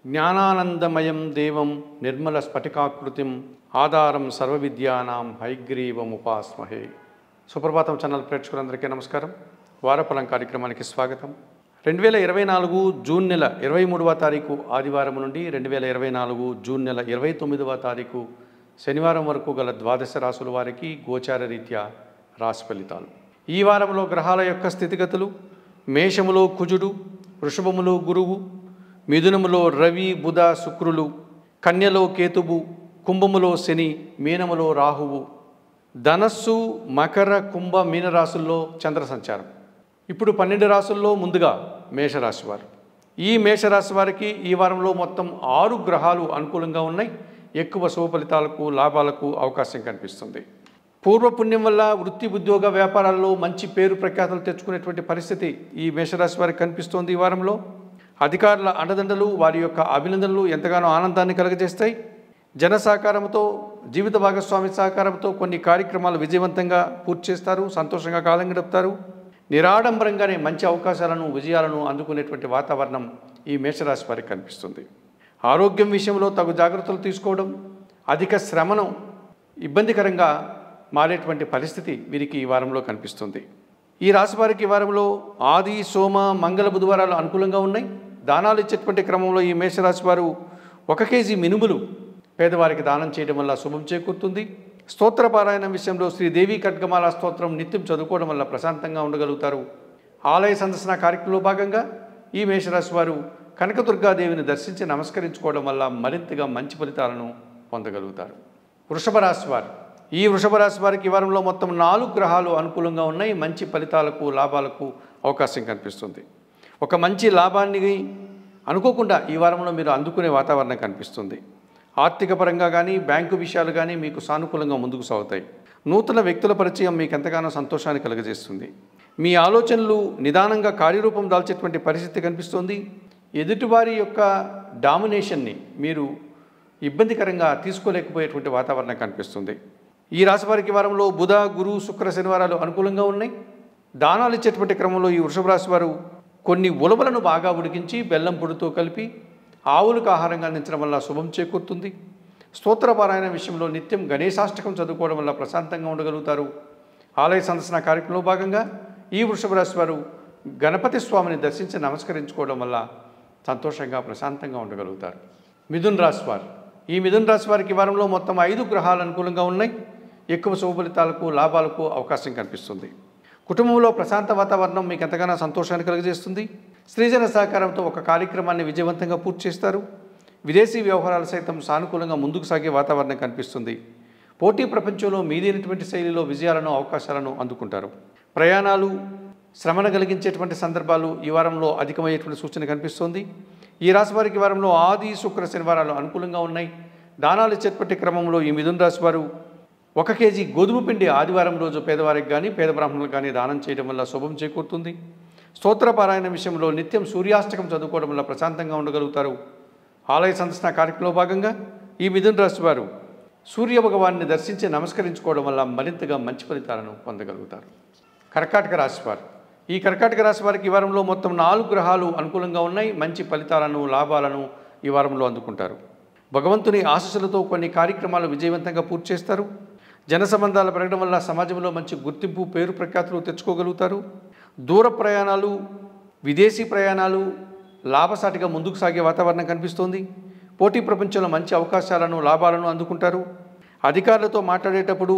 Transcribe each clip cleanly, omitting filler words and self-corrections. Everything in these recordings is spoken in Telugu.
జ్ఞానానందమయం దేవం నిర్మల స్ఫటికాకృతిం ఆధారం సర్వవిద్యానాం హయగ్రీవముపాస్మహే. సుప్రభాతం ఛానల్ ప్రేక్షకులందరికీ నమస్కారం. వారఫలం కార్యక్రమానికి స్వాగతం. 2024 జూన్ నెల 23వ తారీఖు ఆదివారం నుండి 2024 జూన్ నెల 29వ తారీఖు శనివారం వరకు గల ద్వాదశ రాశుల వారికి గోచార రీత్యా రాశి ఫలితాలు. ఈ వారంలో గ్రహాల యొక్క స్థితిగతులు: మేషములో కుజుడు, వృషభములో గురువు, మిథునములో రవి బుధ శుక్రులు, కన్యలో కేతువు, కుంభములో శని, మీనములో రాహువు, ధనస్సు మకర కుంభ మీన రాశుల్లో చంద్ర సంచారం. ఇప్పుడు 12 రాశుల్లో ముందుగా మేషరాశి వారు. ఈ మేషరాశి వారికి ఈ వారంలో మొత్తం 6 గ్రహాలు అనుకూలంగా ఉన్నాయి. ఎక్కువ శుభ ఫలితాలకు లాభాలకు అవకాశం కనిపిస్తుంది. పూర్వపుణ్యం వల్ల వృత్తి ఉద్యోగ వ్యాపారాల్లో మంచి పేరు ప్రఖ్యాతలు తెచ్చుకునేటువంటి పరిస్థితి ఈ మేషరాశి వారికి కనిపిస్తోంది. ఈ వారంలో అధికారుల అండదండలు, వారి యొక్క అభినందనలు ఎంతగానో ఆనందాన్ని కలుగజేస్తాయి. జన సహకారంతో, జీవిత భాగస్వామి సహకారంతో కొన్ని కార్యక్రమాలు విజయవంతంగా పూర్తి చేస్తారు. సంతోషంగా కాలం గడుపుతారు. నిరాడంబరంగానే మంచి అవకాశాలను, విజయాలను అందుకునేటువంటి వాతావరణం ఈ మేషరాశి వారికి కనిపిస్తుంది. ఆరోగ్యం విషయంలో తగు జాగ్రత్తలు తీసుకోవడం, అధిక శ్రమను ఇబ్బందికరంగా మారేటువంటి పరిస్థితి వీరికి ఈ వారంలో కనిపిస్తుంది. ఈ రాశి వారికి ఈ వారంలో ఆది సోమ మంగళ బుధవారాలు అనుకూలంగా ఉన్నాయి. దానాలు ఇచ్చేటువంటి క్రమంలో ఈ మేషరాశి వారు 1 కేజీ మినుములు పేదవారికి దానం చేయడం వల్ల శుభం చేకూరుతుంది. స్తోత్ర పారాయణం విషయంలో శ్రీదేవి ఖడ్గమాల స్తోత్రం నిత్యం చదువుకోవడం వల్ల ప్రశాంతంగా ఉండగలుగుతారు. ఆలయ సందర్శన కార్యక్రమంలో భాగంగా ఈ మేషరాశి వారు కనకదుర్గాదేవిని దర్శించి నమస్కరించుకోవడం వల్ల మరింతగా మంచి ఫలితాలను పొందగలుగుతారు. వృషభ రాశి వారు. ఈ వృషభ రాశి వారికి ఈ వారంలో మొత్తం 4 గ్రహాలు అనుకూలంగా ఉన్నాయి. మంచి ఫలితాలకు లాభాలకు అవకాశం కనిపిస్తుంది. ఒక మంచి లాభాన్ని అనుకోకుండా ఈ వారంలో మీరు అందుకునే వాతావరణం కనిపిస్తుంది. ఆర్థిక పరంగా కానీ, బ్యాంకు విషయాలు కానీ మీకు సానుకూలంగా ముందుకు సాగుతాయి. నూతన వ్యక్తుల పరిచయం మీకు ఎంతగానో సంతోషాన్ని కలుగజేస్తుంది. మీ ఆలోచనలు నిదానంగా కార్యరూపం దాల్చేటువంటి పరిస్థితి కనిపిస్తుంది. ఎదుటివారి యొక్క డామినేషన్ని మీరు ఇబ్బందికరంగా తీసుకోలేకపోయేటువంటి వాతావరణం కనిపిస్తుంది. ఈ రాశి వారికి వారంలో బుధ గురు శుక్ర శనివారాలు అనుకూలంగా ఉన్నాయి. దానాలు ఇచ్చేటువంటి క్రమంలో ఈ వృషభ రాశి వారు కొన్ని ఉలవలను బాగా ఉడికించి బెల్లం పొడితో కలిపి ఆవులకు ఆహారంగా అందించడం వల్ల శుభం చేకూరుతుంది. స్తోత్ర పారాయణ విషయంలో నిత్యం గణేశాష్టకం చదువుకోవడం వల్ల ప్రశాంతంగా ఉండగలుగుతారు. ఆలయ సందర్శన కార్యక్రమంలో భాగంగా ఈ వృషభ రాశి వారు గణపతి స్వామిని దర్శించి నమస్కరించుకోవడం వల్ల సంతోషంగా ప్రశాంతంగా ఉండగలుగుతారు. మిథున్ రాశి వారు. ఈ మిథున్ రాశి వారికి వారంలో మొత్తం 5 గ్రహాలు అనుకూలంగా ఉన్నాయి. ఎక్కువ శుభ ఫలితాలకు లాభాలకు అవకాశం కనిపిస్తుంది. కుటుంబంలో ప్రశాంత వాతావరణం మీకు ఎంతగానో సంతోషాన్ని కలుగజేస్తుంది. స్త్రీజన సహకారంతో ఒక కార్యక్రమాన్ని విజయవంతంగా పూర్తి చేస్తారు. విదేశీ వ్యవహారాలు సైతం సానుకూలంగా ముందుకు సాగే వాతావరణం కనిపిస్తుంది. పోటీ ప్రపంచంలో మీదైనటువంటి శైలిలో విజయాలను, అవకాశాలను అందుకుంటారు. ప్రయాణాలు, శ్రమను కలిగించేటువంటి సందర్భాలు ఈ వారంలో అధికమయ్యేటువంటి సూచన కనిపిస్తుంది. ఈ రాశి వారికి వారంలో ఆది శుక్ర శనివారాలు అనుకూలంగా ఉన్నాయి. దానాలు ఇచ్చేటువంటి క్రమంలో ఈ మిథున రాశి వారు 1 కేజీ గోధుమ పిండి ఆదివారం రోజు పేదవారికి కానీ, పేద బ్రాహ్మణులకు కానీ దానం చేయడం వల్ల శుభం చేకూరుతుంది. స్తోత్ర పారాయణ విషయంలో నిత్యం సూర్యాష్టకం చదువుకోవడం వల్ల ప్రశాంతంగా ఉండగలుగుతారు. ఆలయ సందర్శన కార్యక్రమంలో భాగంగా ఈ మిథున రాశి వారు సూర్య భగవాన్ని దర్శించి నమస్కరించుకోవడం వల్ల మరింతగా మంచి ఫలితాలను పొందగలుగుతారు. కర్కాటక రాశి వారు. ఈ కర్కాటక రాశి వారికి ఈ వారంలో మొత్తం 4 గ్రహాలు అనుకూలంగా ఉన్నాయి. మంచి ఫలితాలను, లాభాలను ఈ వారంలో అందుకుంటారు. భగవంతుని ఆశీస్సులతో కొన్ని కార్యక్రమాలు విజయవంతంగా పూర్తి చేస్తారు. జన సంబంధాలు పెరగడం వల్ల సమాజంలో మంచి గుర్తింపు, పేరు ప్రఖ్యాతులు తెచ్చుకోగలుగుతారు. దూర ప్రయాణాలు, విదేశీ ప్రయాణాలు లాభసాటిగా ముందుకు సాగే వాతావరణం కనిపిస్తోంది. పోటీ ప్రపంచంలో మంచి అవకాశాలను, లాభాలను అందుకుంటారు. అధికారులతో మాట్లాడేటప్పుడు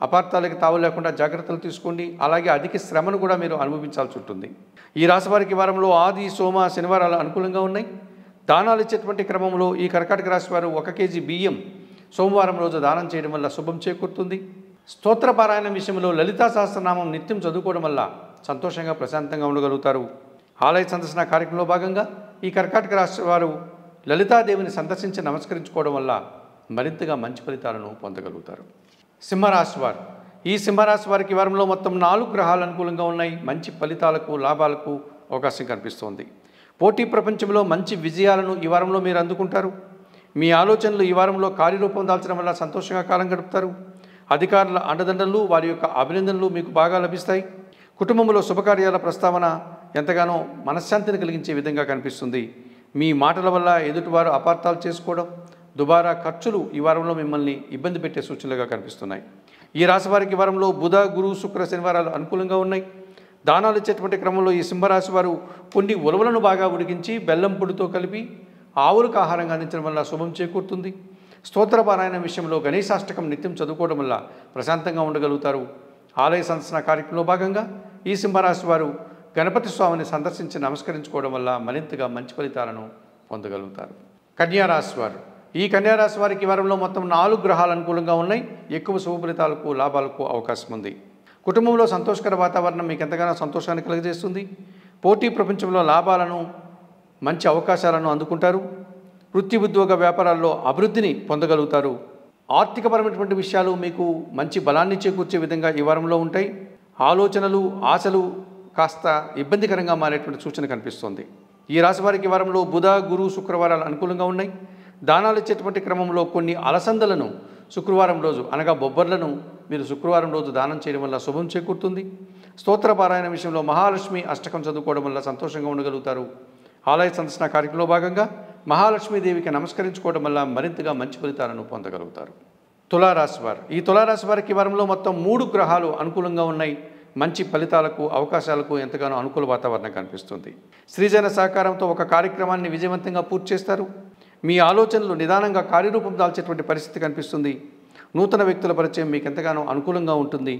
అపార్థాలకు తావు లేకుండా జాగ్రత్తలు తీసుకోండి. అలాగే అధిక శ్రమను కూడా మీరు అనుభవించాల్సి ఉంటుంది. ఈ రాశి వారికి వారంలో ఆది సోమ శనివారాలు అనుకూలంగా ఉన్నాయి. దానాలు ఇచ్చేటువంటి క్రమంలో ఈ కర్కాటక రాశి వారు 1 కేజీ బియ్యం సోమవారం రోజు దానం చేయడం వల్ల శుభం చేకూరుతుంది. స్తోత్ర పారాయణ విషయంలో లలితా సహస్రనామం నిత్యం చదువుకోవడం వల్ల సంతోషంగా ప్రశాంతంగా ఉండగలుగుతారు. ఆలయ సందర్శన కార్యక్రమంలో భాగంగా ఈ కర్కాటక రాశి వారు లలితాదేవిని సందర్శించి నమస్కరించుకోవడం వల్ల మరింతగా మంచి ఫలితాలను పొందగలుగుతారు. సింహరాశి వారు. ఈ సింహరాశి వారికి వారంలో మొత్తం 4 గ్రహాలు అనుకూలంగా ఉన్నాయి. మంచి ఫలితాలకు, లాభాలకు అవకాశం కనిపిస్తోంది. పోటీ ప్రపంచంలో మంచి విజయాలను ఈ వారంలో మీరు అందుకుంటారు. మీ ఆలోచనలు ఈ వారంలో కార్యరూపం దాల్చడం వల్ల సంతోషంగా కాలం గడుపుతారు. అధికారుల అండదండలు, వారి యొక్క అభినందనలు మీకు బాగా లభిస్తాయి. కుటుంబంలో శుభకార్యాల ప్రస్తావన ఎంతగానో మనశ్శాంతిని కలిగించే విధంగా కనిపిస్తుంది. మీ మాటల వల్ల ఎదుటివారు అపార్థాలు చేసుకోవడం, దుబారా ఖర్చులు ఈ వారంలో మిమ్మల్ని ఇబ్బంది పెట్టే సూచనలుగా కనిపిస్తున్నాయి. ఈ రాశి వారికి వారంలో బుధ, గురు, శుక్ర, శనివారాలు అనుకూలంగా ఉన్నాయి. దానాలు ఇచ్చేటువంటి క్రమంలో ఈ సింహరాశి వారు కొన్ని ఉలవలను బాగా ఉడికించి బెల్లం పొడితో కలిపి ఆవులకు ఆహారంగా అందించడం వల్ల శుభం చేకూరుతుంది. స్తోత్రపారాయణ విషయంలో గణేశాష్టకం నిత్యం చదువుకోవడం వల్ల ప్రశాంతంగా ఉండగలుగుతారు. ఆలయ సందర్శన కార్యక్రమంలో భాగంగా ఈ సింహరాశి వారు గణపతి స్వామిని సందర్శించి నమస్కరించుకోవడం వల్ల మరింతగా మంచి ఫలితాలను పొందగలుగుతారు. కన్యారాశి వారు ఈ కన్యారాశి వారికి వారంలో మొత్తం 4 గ్రహాలు అనుకూలంగా ఉన్నాయి. ఎక్కువ శుభ ఫలితాలకు, లాభాలకు అవకాశం ఉంది. కుటుంబంలో సంతోషకర వాతావరణం మీకు ఎంతగానో సంతోషాన్ని కలుగజేస్తుంది. పోటీ ప్రపంచంలో లాభాలను, మంచి అవకాశాలను అందుకుంటారు. వృత్తి, ఉద్యోగ, వ్యాపారాల్లో అభివృద్ధిని పొందగలుగుతారు. ఆర్థికపరమైనటువంటి విషయాలు మీకు మంచి బలాన్ని చేకూర్చే విధంగా ఈ వారంలో ఉంటాయి. ఆలోచనలు, ఆశలు కాస్త ఇబ్బందికరంగా మారేటువంటి సూచన కనిపిస్తుంది. ఈ రాశి వారికి వారంలో బుధ, గురు, శుక్రవారాలు అనుకూలంగా ఉన్నాయి. దానాలు ఇచ్చేటువంటి క్రమంలో కొన్ని అలసందలను శుక్రవారం రోజు అనగా బొబ్బర్లను మీరు శుక్రవారం రోజు దానం చేయడం వల్ల శుభం చేకూరుతుంది. స్తోత్రపారాయణ విషయంలో మహాలక్ష్మి అష్టకం చదువుకోవడం వల్ల సంతోషంగా ఉండగలుగుతారు. ఆలయ సందర్శన కార్యక్రమంలో భాగంగా మహాలక్ష్మీదేవికి నమస్కరించుకోవడం వల్ల మరింతగా మంచి ఫలితాలను పొందగలుగుతారు. తులారాశి వారు ఈ తులారాశి వారికి వారంలో మొత్తం 3 గ్రహాలు అనుకూలంగా ఉన్నాయి. మంచి ఫలితాలకు, అవకాశాలకు ఎంతగానో అనుకూల వాతావరణం కనిపిస్తుంది. స్త్రీజన సహకారంతో ఒక కార్యక్రమాన్ని విజయవంతంగా పూర్తి చేస్తారు. మీ ఆలోచనలు నిదానంగా కార్యరూపం దాల్చేటువంటి పరిస్థితి కనిపిస్తుంది. నూతన వ్యక్తుల పరిచయం మీకు ఎంతగానో అనుకూలంగా ఉంటుంది.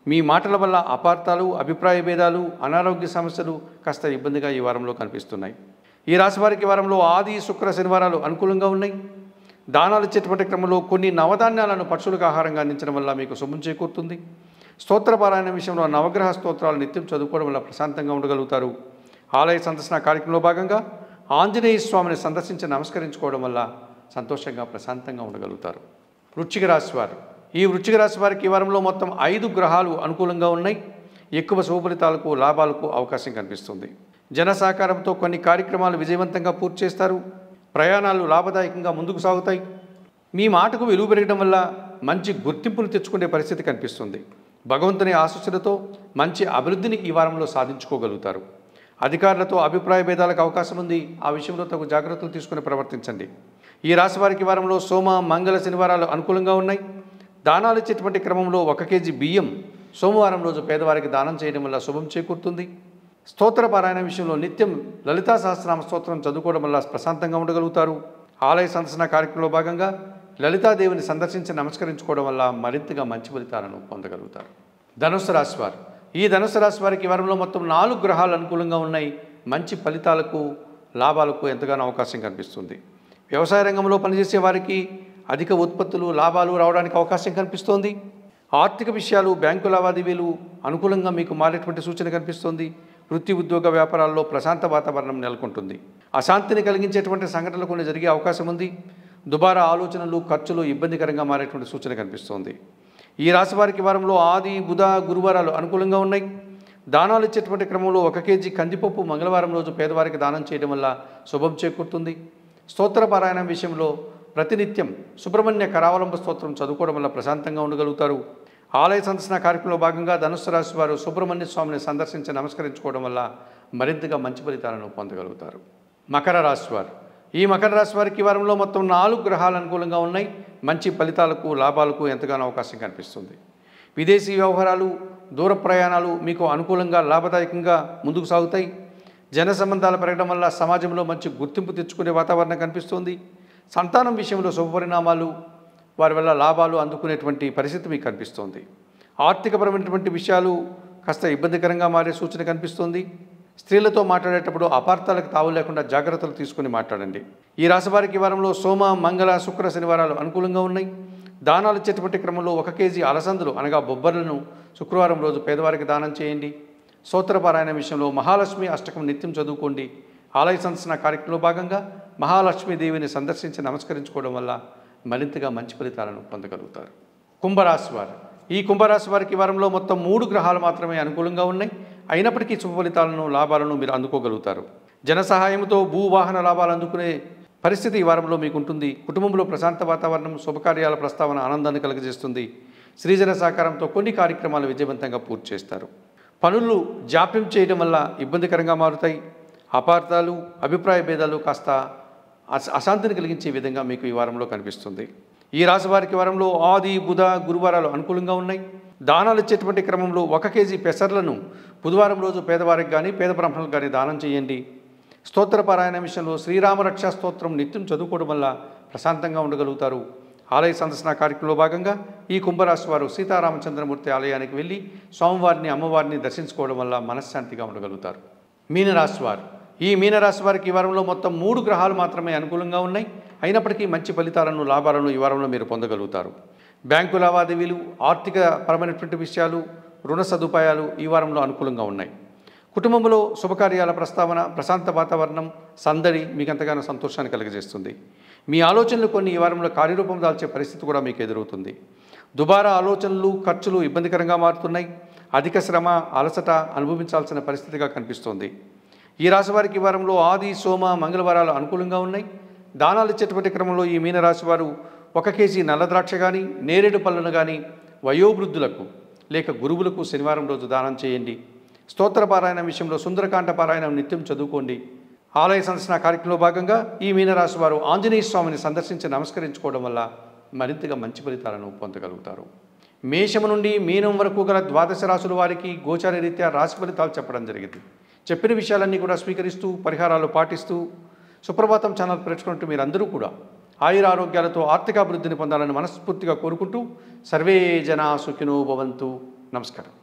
మీ మాటల వల్ల అపార్థాలు, అభిప్రాయ భేదాలు, అనారోగ్య సమస్యలు కాస్త ఇబ్బందిగా ఈ వారంలో కనిపిస్తున్నాయి. ఈ రాశి వారికి వారంలో ఆది, శుక్ర, శనివారాలు అనుకూలంగా ఉన్నాయి. దానాలు ఇచ్చేటువంటి క్రమంలో కొన్ని నవధాన్యాలను పక్షులకు ఆహారంగా అందించడం వల్ల మీకు శుభం చేకూరుతుంది. స్తోత్రపారాయణ విషయంలో నవగ్రహ స్తోత్రాలు నిత్యం చదువుకోవడం వల్ల ప్రశాంతంగా ఉండగలుగుతారు. ఆలయ సందర్శన కార్యక్రమంలో భాగంగా ఆంజనేయ స్వామిని సందర్శించి నమస్కరించుకోవడం వల్ల సంతోషంగా, ప్రశాంతంగా ఉండగలుగుతారు. వృశ్చిక రాశి వారు ఈ వృశ్చిక రాశి వారికి ఈ వారంలో మొత్తం 5 గ్రహాలు అనుకూలంగా ఉన్నాయి. ఎక్కువ శుభ ఫలితాలకు, లాభాలకు అవకాశం కనిపిస్తుంది. జన సహకారంతో కొన్ని కార్యక్రమాలు విజయవంతంగా పూర్తి చేస్తారు. ప్రయాణాలు లాభదాయకంగా ముందుకు సాగుతాయి. మీ మాటకు విలువ పెరగడం వల్ల మంచి గుర్తింపును తెచ్చుకునే పరిస్థితి కనిపిస్తుంది. భగవంతుని ఆశీస్సులతో మంచి అభివృద్ధిని ఈ వారంలో సాధించుకోగలుగుతారు. అధికారులతో అభిప్రాయ భేదాలకు అవకాశం ఉంది. ఆ విషయంలో తగు జాగ్రత్తలు తీసుకుని ప్రవర్తించండి. ఈ రాశి వారికి వారంలో సోమ, మంగళ, శనివారాలు అనుకూలంగా ఉన్నాయి. దానాలు ఇచ్చేటువంటి క్రమంలో 1 కేజీ బియ్యం సోమవారం రోజు పేదవారికి దానం చేయడం వల్ల శుభం చేకూరుతుంది. స్తోత్రపారాయణ విషయంలో నిత్యం లలితా సహస్రనామ స్తోత్రం చదువుకోవడం వల్ల ప్రశాంతంగా ఉండగలుగుతారు. ఆలయ సందర్శన కార్యక్రమంలో భాగంగా లలితాదేవిని సందర్శించి నమస్కరించుకోవడం వల్ల మరింతగా మంచి ఫలితాలను పొందగలుగుతారు. ధనుస్సు రాశి వారు ఈ ధనుస్సు రాశి వారికి వారంలో మొత్తం 4 గ్రహాలు అనుకూలంగా ఉన్నాయి. మంచి ఫలితాలకు, లాభాలకు ఎంతగానో అవకాశం కనిపిస్తుంది. వ్యవసాయ రంగంలో పనిచేసే వారికి అధిక ఉత్పత్తులు, లాభాలు రావడానికి అవకాశం కనిపిస్తోంది. ఆర్థిక విషయాలు, బ్యాంకు లావాదేవీలు అనుకూలంగా మీకు మారేటువంటి సూచన కనిపిస్తోంది. వృత్తి, ఉద్యోగ, వ్యాపారాల్లో ప్రశాంత వాతావరణం నెలకొంటుంది. అశాంతిని కలిగించేటువంటి సంఘటనలు కొన్ని జరిగే అవకాశం ఉంది. దుబారా ఆలోచనలు, ఖర్చులు ఇబ్బందికరంగా మారేటువంటి సూచన కనిపిస్తోంది. ఈ రాశి వారికి వారంలో ఆది, బుధ, గురువారాలు అనుకూలంగా ఉన్నాయి. దానాలు ఇచ్చేటువంటి క్రమంలో 1 కేజీ కందిపప్పు మంగళవారం రోజు పేదవారికి దానం చేయడం వల్ల శుభం చేకూరుతుంది. స్తోత్రపారాయణం విషయంలో ప్రతినిత్యం సుబ్రహ్మణ్య కరావలంబ స్తోత్రం చదువుకోవడం వల్ల ప్రశాంతంగా ఉండగలుగుతారు. ఆలయ సందర్శన కార్యక్రమంలో భాగంగా ధనుస్సు రాశి వారు సుబ్రహ్మణ్య స్వామిని సందర్శించి నమస్కరించుకోవడం వల్ల మరింతగా మంచి ఫలితాలను పొందగలుగుతారు. మకర రాశి వారు ఈ మకర రాశి వారికి వారంలో మొత్తం 4 గ్రహాలు అనుకూలంగా ఉన్నాయి. మంచి ఫలితాలకు, లాభాలకు ఎంతగానో అవకాశం కనిపిస్తుంది. విదేశీ వ్యవహారాలు, దూర ప్రయాణాలు మీకు అనుకూలంగా, లాభదాయకంగా ముందుకు సాగుతాయి. జన సంబంధాలు పెరగడం వల్ల సమాజంలో మంచి గుర్తింపు తెచ్చుకునే వాతావరణం కనిపిస్తుంది. సంతానం విషయంలో శుభపరిణామాలు, వారి వల్ల లాభాలు అందుకునేటువంటి పరిస్థితి మీకు కనిపిస్తోంది. ఆర్థికపరమైనటువంటి విషయాలు కాస్త ఇబ్బందికరంగా మారే సూచన కనిపిస్తోంది. స్త్రీలతో మాట్లాడేటప్పుడు అపార్థాలకు తావు లేకుండా జాగ్రత్తలు తీసుకుని మాట్లాడండి. ఈ రాశి వారికి వారంలో సోమ, మంగళ, శుక్ర, శనివారాలు అనుకూలంగా ఉన్నాయి. దానాలు ఇచ్చేటువంటి క్రమంలో 1 కేజీ అలసందలు అనగా బొబ్బర్లను శుక్రవారం రోజు పేదవారికి దానం చేయండి. స్తోత్రపారాయణ విషయంలో మహాలక్ష్మి అష్టకం నిత్యం చదువుకోండి. ఆలయ సందర్శన కార్యక్రమంలో భాగంగా మహాలక్ష్మీదేవిని సందర్శించి నమస్కరించుకోవడం వల్ల మరింతగా మంచి ఫలితాలను పొందగలుగుతారు. కుంభరాశి వారు ఈ కుంభరాశి వారికి వారంలో మొత్తం 3 గ్రహాలు మాత్రమే అనుకూలంగా ఉన్నాయి. అయినప్పటికీ శుభ ఫలితాలను, లాభాలను మీరు అందుకోగలుగుతారు. జన సహాయంతో భూవాహన లాభాలు అందుకునే పరిస్థితి ఈ వారంలో మీకు ఉంటుంది. కుటుంబంలో ప్రశాంత వాతావరణం, శుభకార్యాల ప్రస్తావన ఆనందాన్ని కలుగజేస్తుంది. స్త్రీజన సహకారంతో కొన్ని కార్యక్రమాలు విజయవంతంగా పూర్తి చేస్తారు. పనులు జాప్యం చేయడం వల్ల ఇబ్బందికరంగా మారుతాయి. అపార్థాలు, అభిప్రాయ భేదాలు కాస్త అశాంతిని కలిగించే విధంగా మీకు ఈ వారంలో కనిపిస్తుంది. ఈ రాశి వారికి వారంలో ఆది, బుధ, గురువారాలు అనుకూలంగా ఉన్నాయి. దానాలు ఇచ్చేటువంటి క్రమంలో 1 కేజీ పెసర్లను బుధవారం రోజు పేదవారికి కానీ పేద బ్రాహ్మణులకు కానీ దానం చేయండి. స్తోత్ర పారాయణ విషయంలో శ్రీరామ రక్షా స్తోత్రం నిత్యం చదువుకోవడం వల్ల ప్రశాంతంగా ఉండగలుగుతారు. ఆలయ సందర్శన కార్యక్రమంలో భాగంగా ఈ కుంభరాశి వారు సీతారామచంద్రమూర్తి ఆలయానికి వెళ్ళి స్వామివారిని, అమ్మవారిని దర్శించుకోవడం వల్ల మనశ్శాంతిగా ఉండగలుగుతారు. మీనరాశి వారు, ఈ మీనరాశి వారికి ఈ వారంలో మొత్తం 3 గ్రహాలు మాత్రమే అనుకూలంగా ఉన్నాయి. అయినప్పటికీ మంచి ఫలితాలను, లాభాలను ఈ వారంలో మీరు పొందగలుగుతారు. బ్యాంకు లావాదేవీలు, ఆర్థిక పరమైనటువంటి విషయాలు, రుణ సదుపాయాలు ఈ వారంలో అనుకూలంగా ఉన్నాయి. కుటుంబంలో శుభకార్యాల ప్రస్తావన, ప్రశాంత వాతావరణం, సందడి మీకు ఎంతగానో సంతోషాన్ని కలుగజేస్తుంది. మీ ఆలోచనలు కొన్ని ఈ వారంలో కార్యరూపం దాల్చే పరిస్థితి కూడా మీకు ఎదురవుతుంది. దుబారా ఆలోచనలు, ఖర్చులు ఇబ్బందికరంగా మారుతున్నాయి. అధిక శ్రమ, అలసట అనుభవించాల్సిన పరిస్థితిగా కనిపిస్తోంది. ఈ రాశి వారికి ఈ వారంలో ఆది, సోమ, మంగళవారాలు అనుకూలంగా ఉన్నాయి. దానాలు ఇచ్చేటువంటి క్రమంలో ఈ మీనరాశి వారు 1 కేజీ నల్ల ద్రాక్ష కానీ, నేరేడు పళ్ళను కానీ వయోవృద్ధులకు లేక గురువులకు శనివారం రోజు దానం చేయండి. స్తోత్ర పారాయణ విషయంలో సుందరకాండ పారాయణం నిత్యం చదువుకోండి. ఆలయ సందర్శన కార్యక్రమంలో భాగంగా ఈ మీనరాశి వారు ఆంజనేయ స్వామిని సందర్శించి నమస్కరించుకోవడం వల్ల మరింతగా మంచి ఫలితాలను పొందగలుగుతారు. మేషము నుండి మీనం వరకు గల 12 రాశుల వారికి గోచార రీత్యా రాశి ఫలితాలు చెప్పడం జరిగింది. చెప్పిన విషయాలన్నీ కూడా స్వీకరిస్తూ, పరిహారాలు పాటిస్తూ సుప్రభాతం ఛానల్ ప్రేక్షకులు మీరందరూ కూడా ఆయురారోగ్యాలతో ఆర్థికాభివృద్ధిని పొందాలని మనస్ఫూర్తిగా కోరుకుంటూ సర్వే జనా సుఖినో భవంతు. నమస్కారం.